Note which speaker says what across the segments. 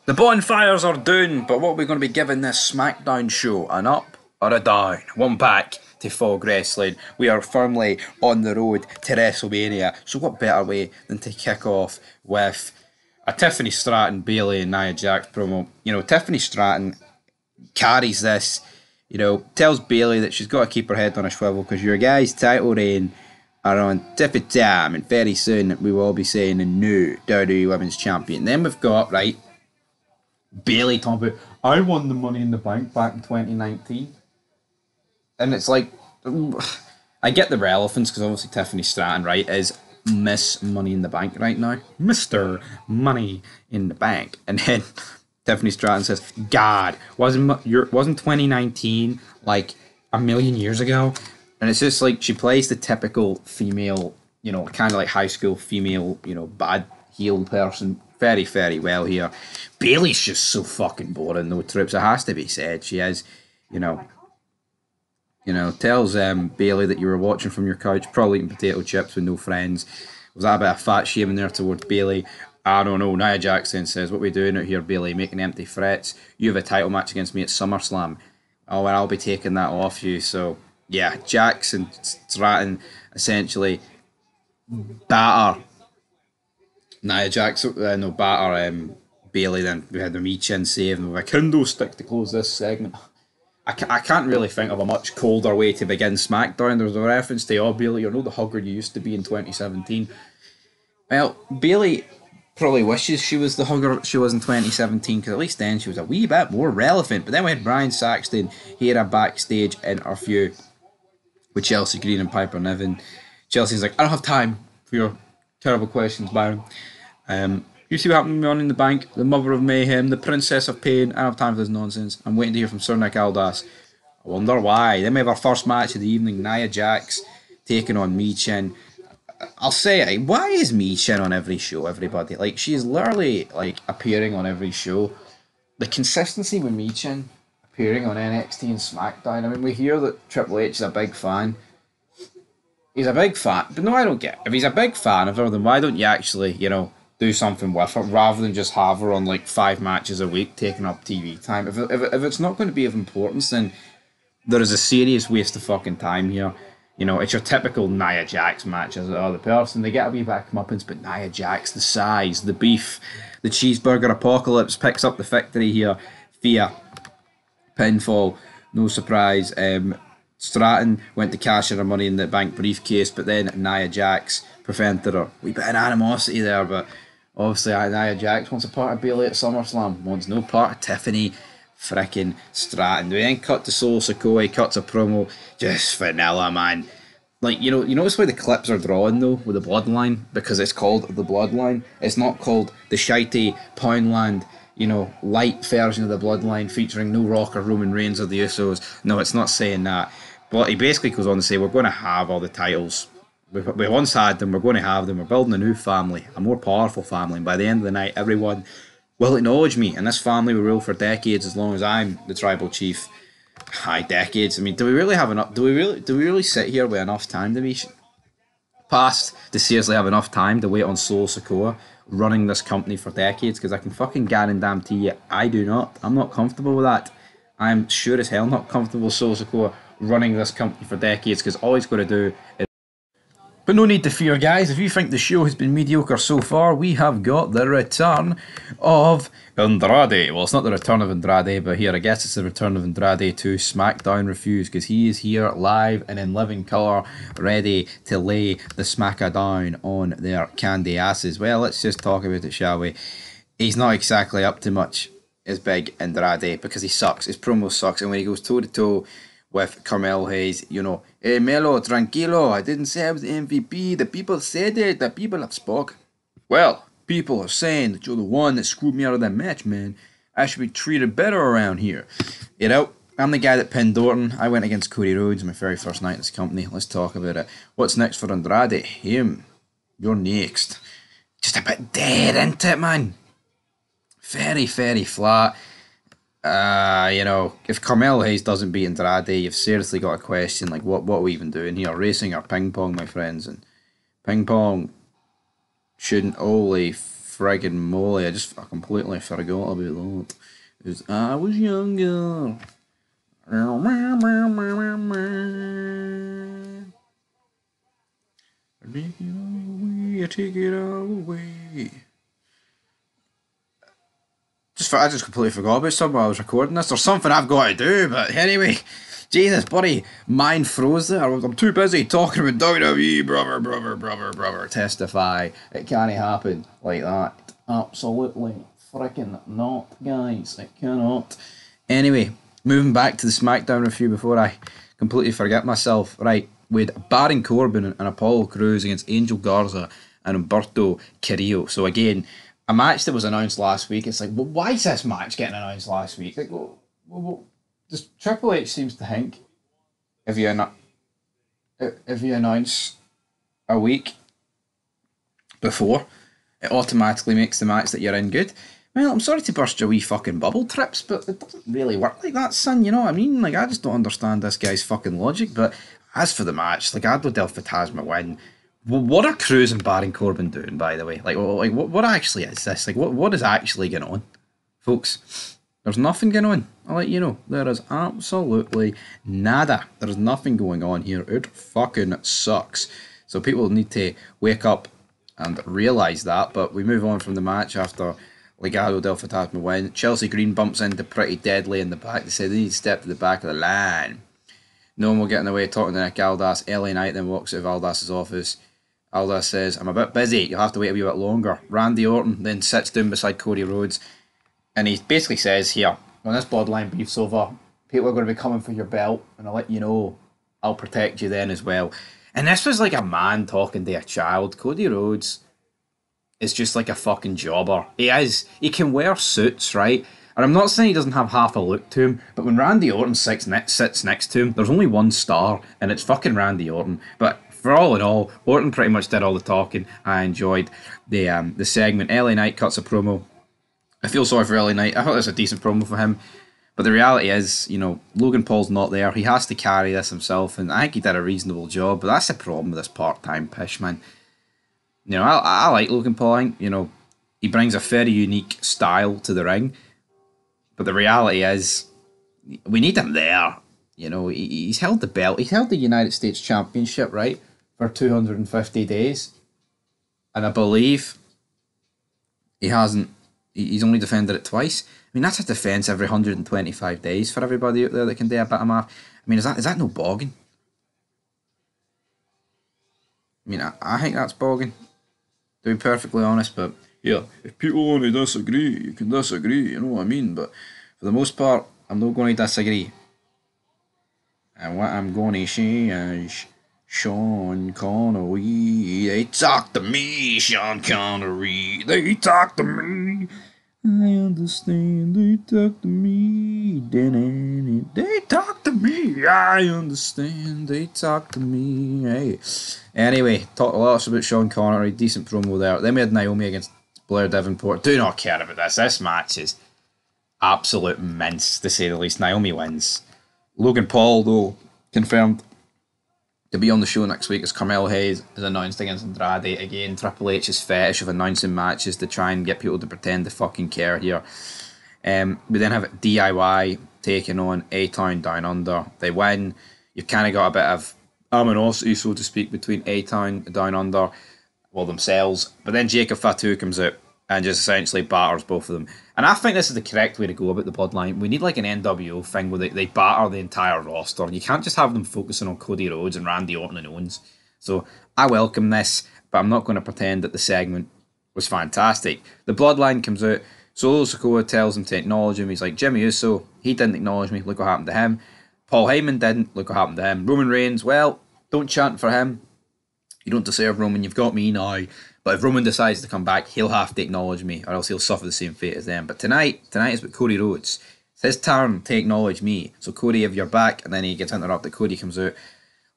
Speaker 1: The bonfires are down, but what are we going to be giving this SmackDown show? An up or a down? One back to Fog Wrestling. We are firmly on the road to WrestleMania, so what better way than to kick off with a Tiffany Stratton, Bayley and Nia Jax promo. You know, Tiffany Stratton carries this, you know, tells Bayley that she's got to keep her head on a swivel because your guys' title reign are on tippy time, and very soon we will all be saying a new WWE Women's Champion. Then we've got, right, Bayley talking about, I won the Money in the Bank back in 2019. And it's like, I get the relevance because obviously Tiffany Stratton, right, is Miss Money in the Bank right now. Mr. Money in the Bank. And then Tiffany Stratton says, God, wasn't 2019 like a million years ago? And it's just like she plays the typical female, you know, kind of like high school female, you know, bad heel person very, very well here. Bayley's just so fucking boring though, Troops. It has to be said. She is, you know, tells Bayley that you were watching from your couch, probably eating potato chips with no friends. Was that a bit of fat shaming there towards Bayley? I don't know. Nia Jax then says, what are we doing out here, Bayley? Making empty threats. You have a title match against me at SummerSlam. Oh, well, I'll be taking that off you. So, yeah, Jax and Stratton essentially batter Nia Jax, batter Bayley. Then we had the Michin save and with a kendo stick to close this segment. I can't really think of a much colder way to begin SmackDown. There's a reference to, oh, Bayley, you're not the hugger you used to be in 2017. Well, Bayley probably wishes she was the hugger she was in 2017, because at least then she was a wee bit more relevant. But then we had Brian Saxton here a backstage interview with Chelsea Green and Piper Niven. Chelsea's like, I don't have time for your terrible questions, Byron. You see what happened to me on In the Bank, the Mother of Mayhem, the Princess of Pain. I don't have time for this nonsense. I'm waiting to hear from Sir Nick Aldis. I wonder why. Then we have our first match of the evening, Nia Jax taking on Michin. I'll say it, why is Michin on every show, everybody? Like, she's literally, like, appearing on every show. The consistency with Michin appearing on NXT and SmackDown. I mean, we hear that Triple H is a big fan. He's a big fan, but no, I don't get it. If he's a big fan of her, then why don't you actually, you know, do something with her rather than just have her on like 5 matches a week taking up TV time? If it's not going to be of importance, then there is a serious waste of fucking time here. You know, it's your typical Nia Jax match as the other person. They get a wee bit of comeuppance, but Nia Jax, the size, the beef, the cheeseburger apocalypse picks up the victory here via pinfall. No surprise. Stratton went to cash in her Money in the Bank briefcase, but then Nia Jax prevented her. Wee bit of animosity there, but obviously Nia Jax wants a part of Bayley at SummerSlam, wants no part of Tiffany frickin' Stratton. We then cut to Solo Sikoa, cuts a promo, just vanilla, man. Like, you notice why the clips are drawn though with the Bloodline, because it's called the Bloodline. It's not called the shitey Poundland, you know, light version of the Bloodline featuring no Rock or Roman Reigns or the Usos. No, it's not saying that. But he basically goes on to say, we're going to have all the titles. We once had them, we're going to have them. We're building a new family, a more powerful family. And by the end of the night, everyone will acknowledge me. And this family will rule for decades as long as I'm the tribal chief. Hi, decades. I mean, do we really have enough? Do we really sit here with enough time to be past to seriously have enough time to wait on Solo Sikoa running this company for decades? Because I can fucking guarantee you, I do not. I'm not comfortable with that. I'm sure as hell not comfortable with Solo Sikoa running this company for decades, because all he's going to do is... But no need to fear, guys. If you think the show has been mediocre so far, we have got the return of Andrade. Well, it's not the return of Andrade, but here, I guess it's the return of Andrade to SmackDown Reviews, because he is here live and in living colour, ready to lay the Smackdown on their candy asses. Well, let's just talk about it, shall we? He's not exactly up to much, is big Andrade, because he sucks. His promo sucks, and when he goes toe-to-toe with Carmel Hayes, you know, hey Melo, tranquilo, I didn't say I was the MVP, the people said it, the people have spoke. Well, people are saying that you're the one that screwed me out of that match, man. I should be treated better around here. You know, I'm the guy that pinned Orton. I went against Cody Rhodes my very first night in this company. Let's talk about it. What's next for Andrade? Him. You're next. Just a bit dead, isn't it, man? Very, very flat. You know, if Carmelo Hayes doesn't beat Andrade, you've seriously got a question, like, what are we even doing here? Racing or ping pong, my friends? And ping pong shouldn't, holy friggin' moly, I completely forgot about that. Because I was younger. Take it all away. I just completely forgot about something while I was recording this. There's something I've got to do, but anyway, Jesus, buddy, mind froze there. I'm too busy talking about WWE, brother. Testify. It can't happen like that. Absolutely freaking not, guys. It cannot. Anyway, moving back to the SmackDown review before I completely forget myself. Right, with Baron Corbin and Apollo Crews against Angel Garza and Humberto Carrillo. So again, a match that was announced last week. It's like, well, why is this match getting announced last week? Like, does Triple H seems to think if you announce a week before, it automatically makes the match that you're in good. Well, I'm sorry to burst your wee fucking bubble, Trips, but it doesn't really work like that, son. You know what I mean? Like, I just don't understand this guy's fucking logic. But as for the match, like, Legado del Fantasma win. What are Crews and Baron Corbin doing, by the way? Like what actually is this? Like, what is actually going on? Folks, there's nothing going on. I'll let you know. There is absolutely nada. There's nothing going on here. It fucking sucks. So people need to wake up and realise that. But we move on from the match after Legado del Fantasma win. Chelsea Green bumps into Pretty Deadly in the back. They say they need to step to the back of the line. No one will get in the way talking to Nick Aldis. LA Knight then walks out of Aldis' office. Aldis says, I'm a bit busy, you'll have to wait a wee bit longer. Randy Orton then sits down beside Cody Rhodes and he basically says here, when this Bloodline beef's over, people are going to be coming for your belt and I'll let you know, I'll protect you then as well. And this was like a man talking to a child. Cody Rhodes is just like a fucking jobber. He is. He can wear suits, right? And I'm not saying he doesn't have half a look to him, but when Randy Orton sits next to him, there's only one star, and it's fucking Randy Orton. But for all in all, Orton pretty much did all the talking. I enjoyed the segment. LA Knight cuts a promo. I feel sorry for LA Knight. I thought it was a decent promo for him. But the reality is, you know, Logan Paul's not there. He has to carry this himself, and I think he did a reasonable job. But that's the problem with this part-time pish, man. You know, I like Logan Paul. I think, you know, he brings a very unique style to the ring. But the reality is, we need him there. You know, he's held the belt. He's held the United States Championship, right, for 250 days. And I believe he hasn't, he's only defended it twice. I mean, that's a defence every 125 days for everybody out there that can do a bit of math. I mean, is that no bogging? I mean, I think that's bogging, to be perfectly honest, but yeah, if people want to disagree, you can disagree, you know what I mean? But for the most part, I'm not going to disagree. And what I'm going to say is, Sean Connery, they talk to me, Sean Connery, they talk to me. I understand, they talk to me. They talk to me, I understand, they talk to me. Hey. Anyway, talked a lot about Sean Connery, decent promo there. Then we had Naomi against Blair Davenport. Do not care about this. This match is absolute mince, to say the least. Naomi wins. Logan Paul, though, confirmed to be on the show next week as Carmelo Hayes is announced against Andrade. Again, Triple H's fetish of announcing matches to try and get people to pretend to fucking care here. We then have DIY taking on A-Town Down Under. They win. You've kind of got a bit of animosity, so to speak, between A-Town Down Under, well, themselves. But then Jacob Fatu comes out and just essentially batters both of them. And I think this is the correct way to go about the Bloodline. We need like an NWO thing where they batter the entire roster. You can't just have them focusing on Cody Rhodes and Randy Orton and Owens. So I welcome this, but I'm not going to pretend that the segment was fantastic. The Bloodline comes out. Solo Sikoa tells him to acknowledge him. He's like, Jimmy Uso, he didn't acknowledge me. Look what happened to him. Paul Heyman didn't. Look what happened to him. Roman Reigns, well, don't chant for him. You don't deserve Roman. You've got me now. But if Roman decides to come back, he'll have to acknowledge me, or else he'll suffer the same fate as them. But tonight is with Cody Rhodes. It's his turn to acknowledge me. So Cody, if you're back, and then he gets interrupted, Cody comes out,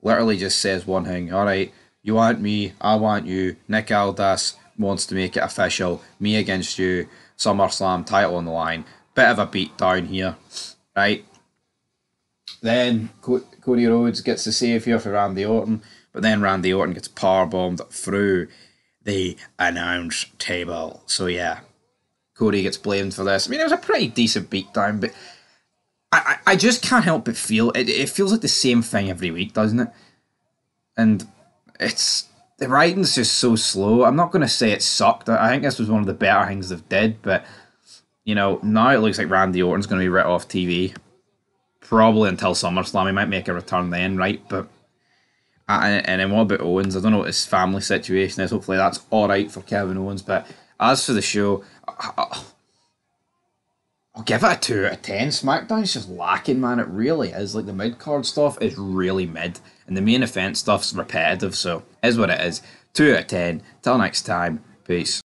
Speaker 1: literally just says one thing. All right, you want me, I want you. Nick Aldis wants to make it official. Me against you. SummerSlam, title on the line. Bit of a beat down here, right? Then Cody Rhodes gets the save here for Randy Orton, but then Randy Orton gets powerbombed through the announce table. So yeah, Cody gets blamed for this. I mean, it was a pretty decent beatdown, but I just can't help but feel it feels like the same thing every week, doesn't it? And it's the writing's just so slow. I'm not going to say it sucked. I think this was one of the better things they've did, but now it looks like Randy Orton's going to be written off TV, probably until SummerSlam. He might make a return then, right? But and then what about Owens? I don't know what his family situation is. Hopefully that's all right for Kevin Owens. But as for the show, I'll give it a 2 out of 10. SmackDown's just lacking, man. It really is. Like, the mid-card stuff is really mid, and the main event stuff's repetitive, so is what it is. 2 out of 10. Till next time, peace.